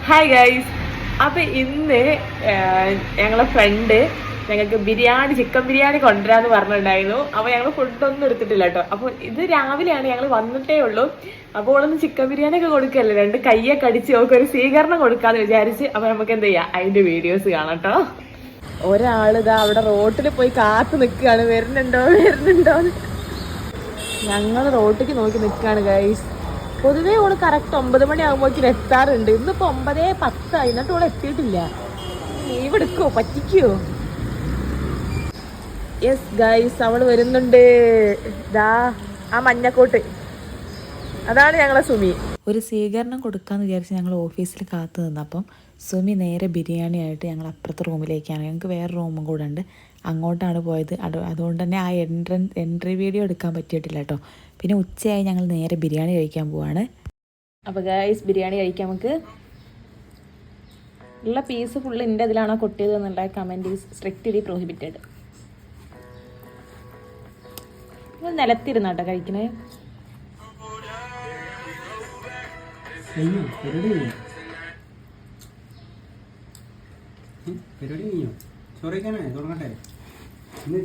Hi guys. അപ്പൊ ഇന്ന് ഞങ്ങളെ ഫ്രണ്ട് ഞങ്ങൾക്ക് ബിരിയാണി, ചിക്കൻ ബിരിയാണി കൊണ്ടുവരാന്ന് പറഞ്ഞിട്ടുണ്ടായിരുന്നു. അപ്പൊ ഞങ്ങൾ ഫുഡൊന്നും എടുത്തിട്ടില്ല കേട്ടോ. അപ്പൊ ഇത് രാവിലെയാണ് ഞങ്ങൾ വന്നിട്ടേ ഉള്ളൂ. അപ്പോൾ ഓളൊന്ന് ചിക്കൻ ബിരിയാണി ഒക്കെ കൊടുക്കല്ലേ, 2 കയ്യൊക്കെ അടിച്ച് ഒരു സ്വീകരണം കൊടുക്കാന്ന് വിചാരിച്ച്. അപ്പൊ നമുക്ക് എന്ത് ചെയ്യാം, അതിന്റെ വീഡിയോസ് കാണാം കേട്ടോ. ഒരാളിതാ അവിടെ റോട്ടിൽ പോയി കാത്തു നിൽക്കുകയാണ്, വരുന്നുണ്ടോ. ഞങ്ങൾ റോട്ടിക്ക് നോക്കി നിൽക്കുകയാണ് ഗൈസ്. പൊതുവേ ഓള് കറക്റ്റ് 9 മണിയാകുമ്പോഴേക്കും എത്താറുണ്ട്. ഇന്നിപ്പോ 9:10 എന്നിട്ട് ഓള് എത്തിയിട്ടില്ല. ലീവ് എടുക്കോ, പറ്റിക്കോ? യെസ് ഗൈസ്, അവള് വരുന്നുണ്ട്. ദാ ആ മഞ്ഞക്കോട്ട്, അതാണ് ഞങ്ങളെ സുമി. ഒരു സ്വീകരണം കൊടുക്കാന്ന് വിചാരിച്ച് ഞങ്ങൾ ഓഫീസിൽ കാത്തു നിന്നപ്പം സുമി നേരെ ബിരിയാണി ആയിട്ട് ഞങ്ങൾ അപ്പുറത്തെ റൂമിലേക്കാണ്. ഞങ്ങൾക്ക് വേറെ റൂമും കൂടെ ഉണ്ട്, അങ്ങോട്ടാണ് പോയത്. അതുകൊണ്ട് തന്നെ ആ എൻട്രി വീഡിയോ എടുക്കാൻ പറ്റിയിട്ടില്ല കേട്ടോ. പിന്നെ ഉച്ചയായി ഞങ്ങൾ നേരെ ബിരിയാണി കഴിക്കാൻ പോവാണ്. അപ്പോൾ ഗൈസ്, ബിരിയാണി കഴിക്കാം നമുക്ക്. ഉള്ള പീസ് ഫുള്ള് എൻ്റെ ഇതിലാണോ കൊട്ടിയത് എന്നുള്ള കമൻറ്റ് ഈസ് സ്ട്രിക്റ്റ്ലി പ്രോഹിബിറ്റഡ്. നിലത്തിരുന്നാട്ടോ കഴിക്കണേ.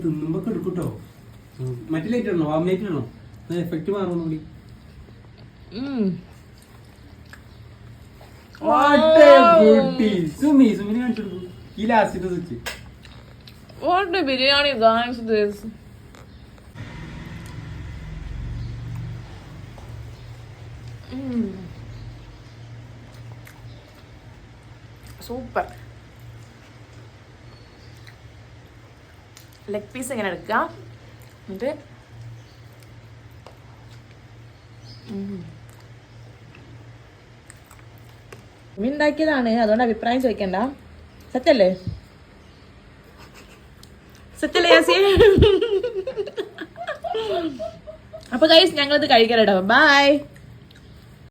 തിന്നുമ്പോ എടുക്കൂട്ടോ. മറ്റേ ലൈറ്റ് ഇടണോ, വാമിലേക്ക് ഇടണോ, എഫക്ട് മാറുന്നു കൂടി. സുമിനെ കാണിച്ചു കൊടുക്കും ഈ last switch. What a biryani guys this. Super. Leg piece എങ്ങനെ എടുക്കാം, എന്നിട്ട് ഉണ്ടാക്കിയതാണ്, അതുകൊണ്ട് അഭിപ്രായം ചോദിക്കണ്ട. സത്യല്ലേ യാസി? അപ്പൊ ഗൈസ്, ഞങ്ങളിത് കഴിക്കലോ. ബൈ.